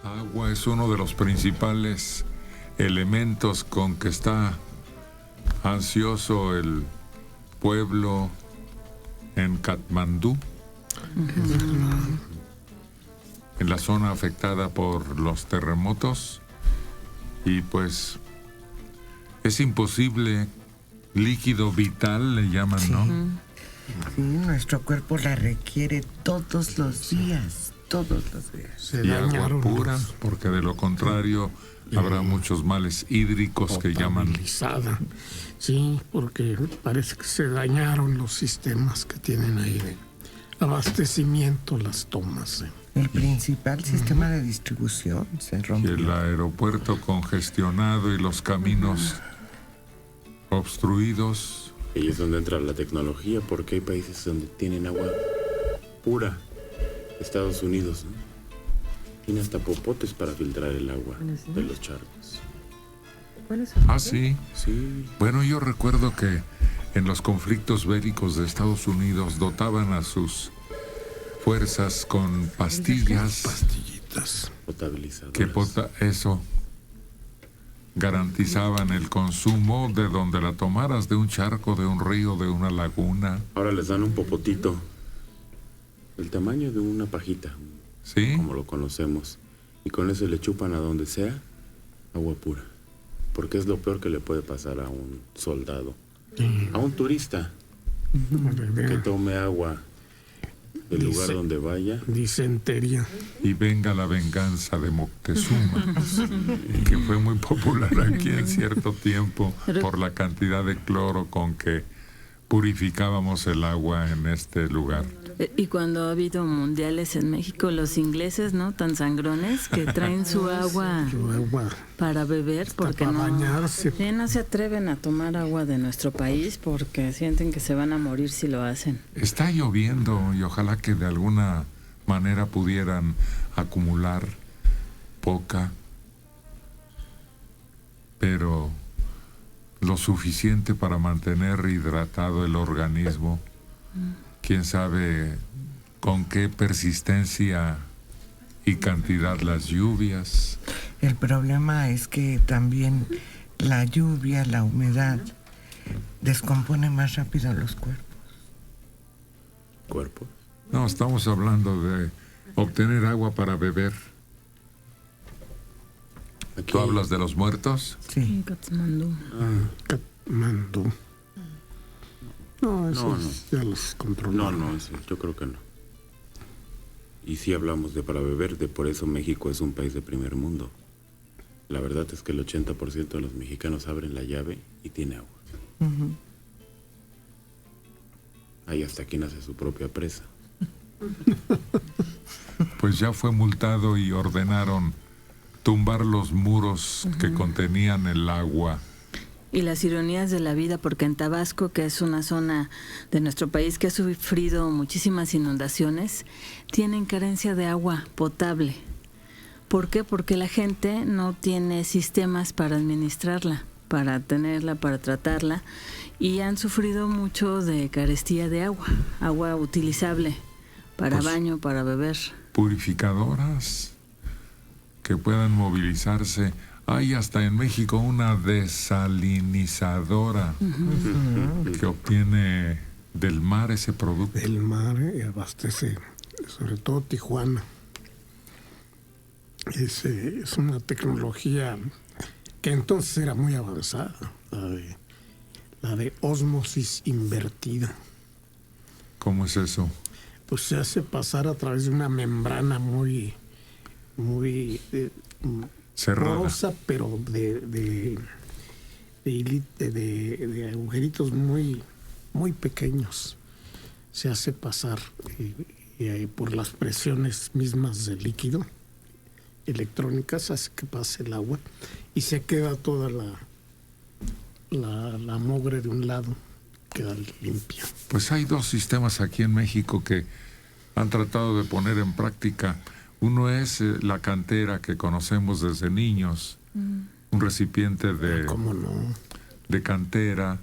Agua es uno de los principales elementos con que está ansioso el pueblo en Katmandú, en la zona afectada por los terremotos, y pues es imposible, líquido vital le llaman, ¿no? Sí, nuestro cuerpo la requiere todos los días. Y agua pura, porque de lo contrario habrá muchos males hídricos que llaman. Sí, porque parece que se dañaron los sistemas que tienen ahí de abastecimiento, las tomas. El principal sistema de distribución se Y rompió. el aeropuerto congestionado y los caminos obstruidos. Ahí es donde entra la tecnología, porque hay países donde tienen agua pura. Estados Unidos, ¿no? Tiene hasta popotes para filtrar el agua de los charcos. Ah, sí. Sí. Bueno, yo recuerdo que en los conflictos bélicos de Estados Unidos dotaban a sus fuerzas con pastillitas Potabilizadoras. que eso garantizaban el consumo de donde la tomaras, de un charco, de un río, de una laguna. Ahora les dan un popotito, el tamaño de una pajita, ¿Sí? como lo conocemos, y con eso le chupan a donde sea agua pura, porque es lo peor que le puede pasar a un soldado, a un turista, que tome agua del lugar donde vaya. Disentería. Y venga la venganza de Moctezuma, que fue muy popular aquí en cierto tiempo por la cantidad de cloro con que purificábamos el agua en este lugar. Y cuando ha habido mundiales en México, los ingleses, ¿no? Tan sangrones que traen su agua para beber porque para bañarse. No se atreven a tomar agua de nuestro país porque sienten que se van a morir si lo hacen. Está lloviendo y ojalá que de alguna manera pudieran acumular poca, pero lo suficiente para mantener hidratado el organismo. Quién sabe con qué persistencia y cantidad las lluvias. El problema es que también la lluvia, la humedad, descompone más rápido los cuerpos. ¿Cuerpo? No, estamos hablando de obtener agua para beber. Aquí. ¿Tú hablas de los muertos? Sí. En Katmandú. Katmandú. No, eso No. ya los controlaron. No, eso, yo creo que no. Y sí hablamos de para beber, de por eso México es un país de primer mundo. La verdad es que el 80% de los mexicanos abren la llave y tiene agua. Hay hasta quien hace su propia presa. Pues ya fue multado y ordenaron tumbar los muros que contenían el agua. Y las ironías de la vida, porque en Tabasco, que es una zona de nuestro país que ha sufrido muchísimas inundaciones, tienen carencia de agua potable. ¿Por qué? Porque la gente no tiene sistemas para administrarla, para tenerla, para tratarla, y han sufrido mucho de carestía de agua utilizable para baño, para beber. Purificadoras que puedan movilizarse. Hay hasta en México una desalinizadora que obtiene del mar ese producto. El mar abastece, sobre todo Tijuana. Es una tecnología que entonces era muy avanzada, la de ósmosis invertida. ¿Cómo es eso? Pues se hace pasar a través de una membrana muy Cerrada. porosa, pero de agujeritos muy pequeños. Se hace pasar y por las presiones mismas del líquido electrónicas hace que pase el agua y se queda toda la mugre de un lado, queda limpia. Pues hay dos sistemas aquí en México que han tratado de poner en práctica. Uno es la cantera que conocemos desde niños, un recipiente de, ¿Cómo no? de cantera,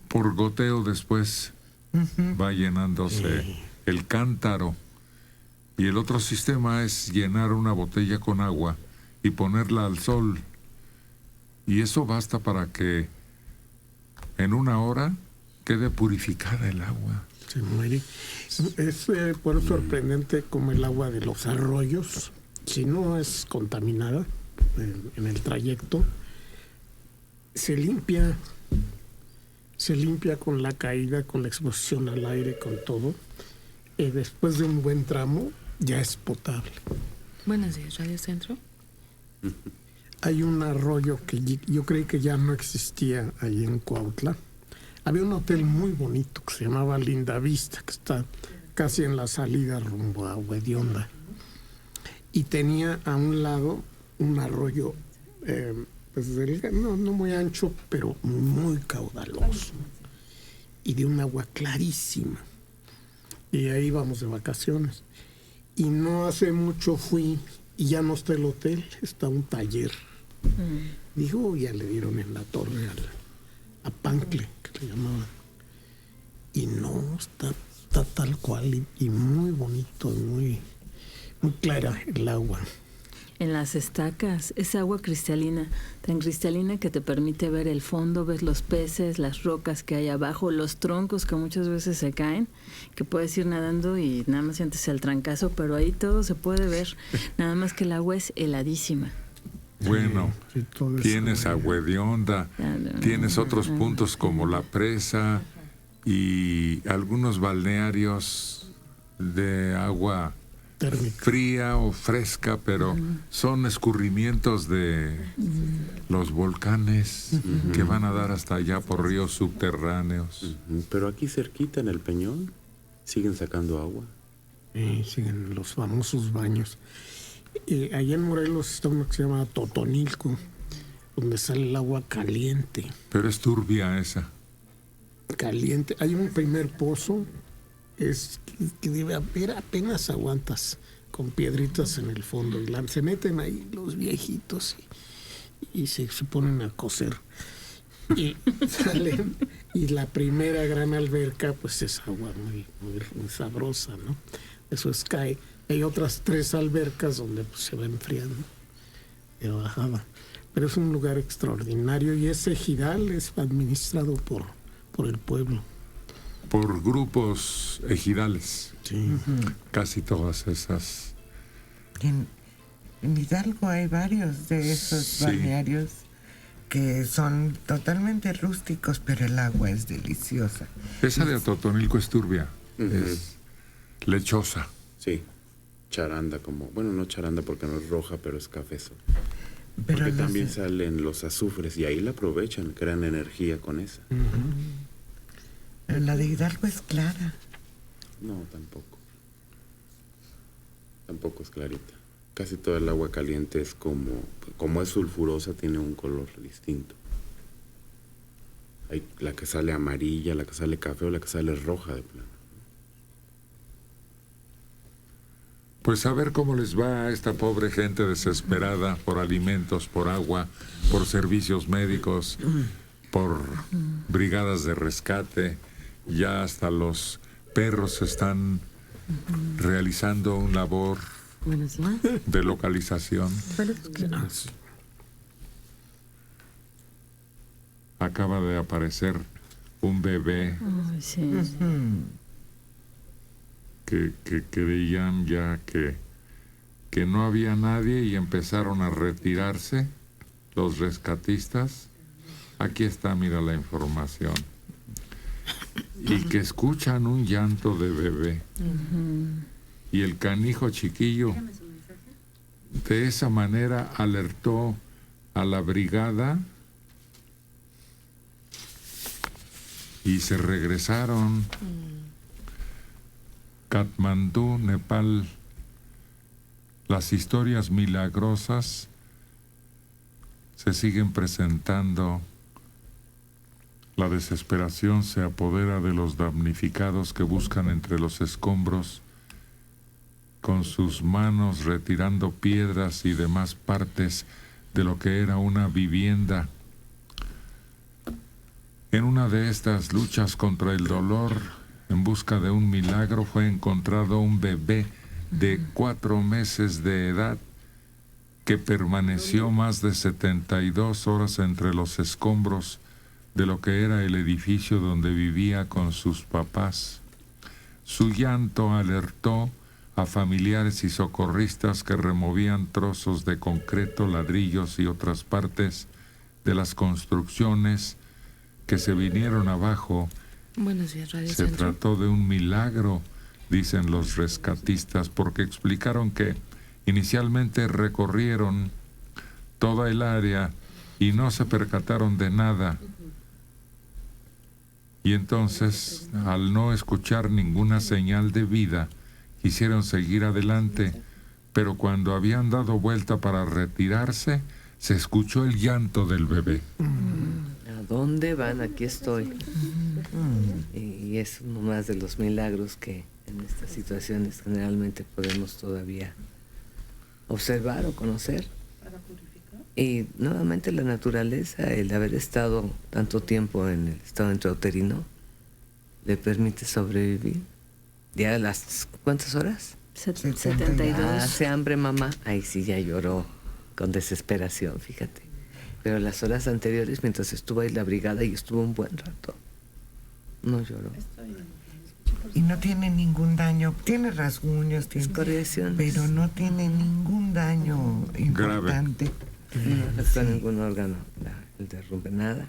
por goteo después va llenándose el cántaro Y el otro sistema es llenar una botella con agua y ponerla al sol. Y eso basta para que en 1 hora quede purificada el agua. Se muere. Es por eso sorprendente como el agua de los arroyos, si no es contaminada en el trayecto, se limpia con la caída, con la exposición al aire, con todo. Después de un buen tramo ya es potable. Buenos días, Radio Centro. Hay un arroyo que yo creí que ya no existía ahí en Cuautla. Había un hotel muy bonito que se llamaba Linda Vista, que está casi en la salida rumbo a Huedionda. Y tenía a un lado un arroyo, pues no muy ancho, pero muy caudaloso. Y de un agua clarísima. Y ahí íbamos de vacaciones. Y no hace mucho fui y ya no está el hotel, está un taller. Dijo, ya le dieron en la torre a Pancle, que le llamaban. Y no, está tal cual y muy bonito, muy clara el agua. En las estacas, es agua cristalina, tan cristalina que te permite ver el fondo, ves los peces, las rocas que hay abajo, los troncos que muchas veces se caen, que puedes ir nadando y nada más sientes el trancazo, pero ahí todo se puede ver, nada más que el agua es heladísima. Bueno, Sí, todo eso, tienes a Huedionda, tienes otros puntos como La Presa y algunos balnearios de agua térmica. fría o fresca, pero son escurrimientos de los volcanes que van a dar hasta allá por ríos subterráneos. Pero aquí cerquita en el Peñón siguen sacando agua. Siguen los famosos baños. Allá en Morelos está uno que se llama Totonilco, donde sale el agua caliente. Pero es turbia esa. Caliente. Hay un primer pozo que debe haber, apenas aguantas, con piedritas en el fondo. Y se meten ahí los viejitos y se ponen a coser. Y salen. Y la primera gran alberca, pues es agua muy sabrosa, ¿no? Eso es cae. Hay otras 3 albercas donde pues, se va enfriando de bajada. Pero es un lugar extraordinario y ese ejidal es administrado por el pueblo. Por grupos ejidales. Sí. Casi todas esas. En Hidalgo hay varios de esos Sí. balnearios que son totalmente rústicos, pero el agua es deliciosa. Esa de Totonilco es turbia. Es lechosa. Sí, charanda como... Bueno, no charanda porque no es roja, pero es cafezo. Pero Porque los- también salen los azufres y ahí la aprovechan, crean energía con esa. pero la de Hidalgo es clara. No, tampoco. Tampoco es clarita. Casi toda el agua caliente es como es sulfurosa, tiene un color distinto. Hay la que sale amarilla, la que sale café o la que sale roja de plano. Pues a ver cómo les va a esta pobre gente desesperada por alimentos, por agua, por servicios médicos, por brigadas de rescate. Ya hasta los perros están realizando un labor Buenos días. de localización. Acaba de aparecer un bebé Ay, sí. que creían ya que no había nadie y empezaron a retirarse los rescatistas. Aquí está, mira la información. Y que escuchan un llanto de bebé. Y el canijo chiquillo de esa manera alertó a la brigada y se regresaron. Katmandú, Nepal. Las historias milagrosas se siguen presentando. La desesperación se apodera de los damnificados que buscan entre los escombros con sus manos retirando piedras y demás partes de lo que era una vivienda. En una de estas luchas contra el dolor, en busca de un milagro, fue encontrado un bebé de 4 meses de edad que permaneció más de 72 horas entre los escombros de lo que era el edificio donde vivía con sus papás. Su llanto alertó a familiares y socorristas que removían trozos de concreto, ladrillos y otras partes de las construcciones que se vinieron abajo. Buenos días, Radio Se Centro. trató de un milagro, dicen los rescatistas, porque explicaron que inicialmente recorrieron toda el área y no se percataron de nada. Y entonces, al no escuchar ninguna señal de vida, quisieron seguir adelante, pero cuando habían dado vuelta para retirarse, se escuchó el llanto del bebé. ¿A dónde van? Aquí estoy. Y es uno más de los milagros que en estas situaciones generalmente podemos todavía observar o conocer. Y nuevamente la naturaleza, el haber estado tanto tiempo en el estado intrauterino, le permite sobrevivir. ¿Ya las cuántas horas? 72. Hace hambre, mamá. Ahí sí ya lloró con desesperación, fíjate. Pero las horas anteriores, mientras estuvo ahí la brigada, y estuvo un buen rato, no lloró. Y no tiene ningún daño. Tiene rasguños, tiene, Escoriaciones. pero no tiene ningún daño importante. No afectó ningún órgano, el derrumbe, nada.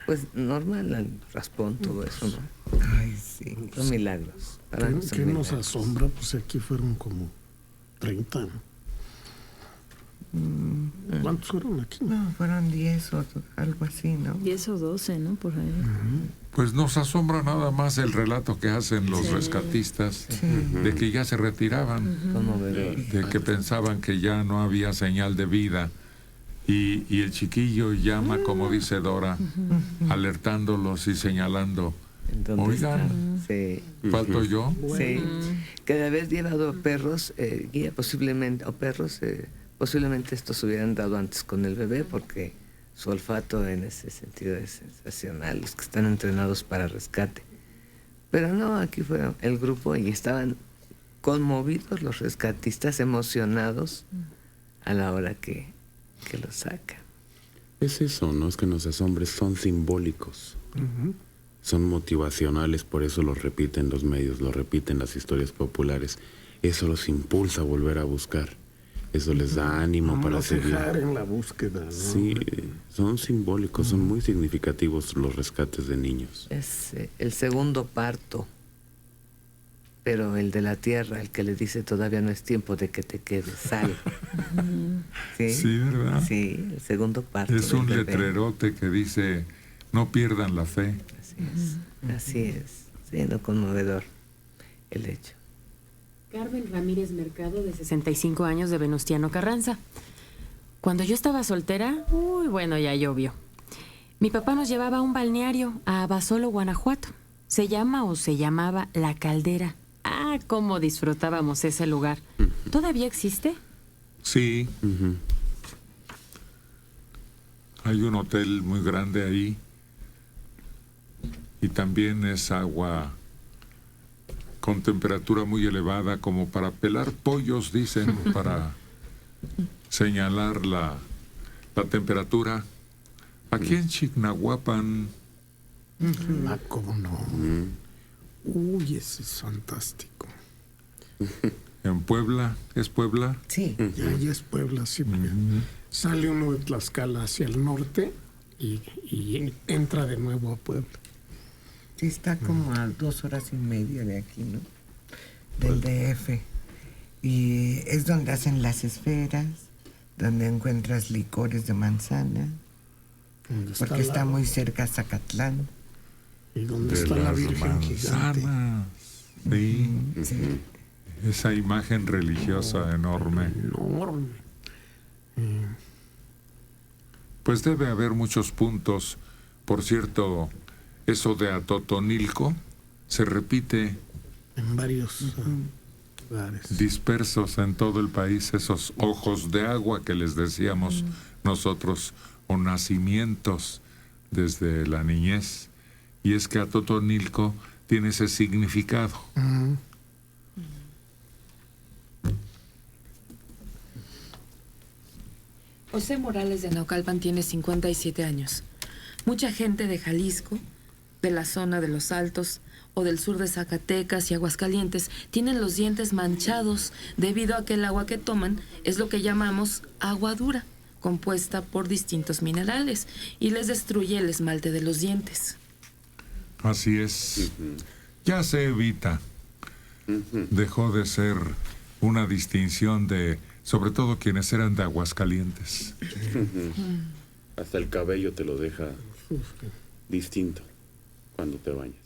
Pues normal, el raspón, todo eso, ¿no? Ay, sí. Son milagros. Para ¿Qué, nosotros qué nos milagros. asombra? Pues aquí fueron como 30, ¿no? ¿Cuántos fueron aquí? No, fueron 10 o algo así, ¿no? 10 o 12, ¿no? Por ahí. Pues nos asombra nada más el relato que hacen los rescatistas de que ya se retiraban, Conmovedor. de que pensaban que ya no había señal de vida. Y el chiquillo llama, como dice Dora, alertándolos y señalando, ¿En dónde oigan, están? Sí. ¿falto yo? Sí. Que de haber llevado perros, guía posiblemente, o perros, posiblemente estos se hubieran dado antes con el bebé, porque su olfato en ese sentido es sensacional, los que están entrenados para rescate. Pero no, aquí fue el grupo y estaban conmovidos los rescatistas, emocionados a la hora que lo sacan. Es eso, no es que nos asombres, son simbólicos. Son motivacionales, por eso los repiten los medios, lo repiten las historias populares. Eso los impulsa a volver a buscar. Eso les da ánimo para No seguir. cejar en la búsqueda, ¿no? Sí, son simbólicos, son muy significativos los rescates de niños. Es el segundo parto, pero el de la tierra, el que le dice todavía no es tiempo de que te quedes, sal. ¿Sí? Sí, ¿verdad? Sí, el segundo parto. Es del un bebé. letrerote que dice, no pierdan la fe. Así es. Sí, no, conmovedor el hecho. Carmen Ramírez Mercado, de 65 años, de Venustiano Carranza. Cuando yo estaba soltera, bueno, ya llovió. Mi papá nos llevaba a un balneario a Abasolo, Guanajuato. Se llama o se llamaba La Caldera. Ah, cómo disfrutábamos ese lugar. ¿Todavía existe? Sí, Ujú. hay un hotel muy grande ahí y también es agua con temperatura muy elevada, como para pelar pollos, dicen, para señalar la temperatura. Aquí en Chignahuapan, Ah, cómo no. Uy, ese es fantástico. en Puebla, ¿es Puebla? Sí. Ya es Puebla, sí. Porque sale uno de Tlaxcala hacia el norte y entra de nuevo a Puebla. Sí, está como a 2 horas y media de aquí, ¿no? Del DF. Y es donde hacen las esferas, donde encuentras licores de manzana, Donde porque está la- muy cerca a Zacatlán. Y donde De está la las Virgen Gigante. manzanas. Sí, Sí. esa imagen religiosa enorme. Enorme. Pues debe haber muchos puntos. Por cierto, eso de Atotonilco se repite En varios lugares. dispersos en todo el país, esos ojos de agua que les decíamos nosotros, o nacimientos desde la niñez. Y es que Atotonilco tiene ese significado. José Morales de Naucalpan tiene 57 años. Mucha gente de Jalisco, de la zona de los Altos o del sur de Zacatecas y Aguascalientes tienen los dientes manchados debido a que el agua que toman es lo que llamamos agua dura, compuesta por distintos minerales y les destruye el esmalte de los dientes. Así es. Ya se evita. Dejó de ser una distinción de, sobre todo quienes eran de Aguascalientes. Hasta el cabello te lo deja distinto cuando te bañas.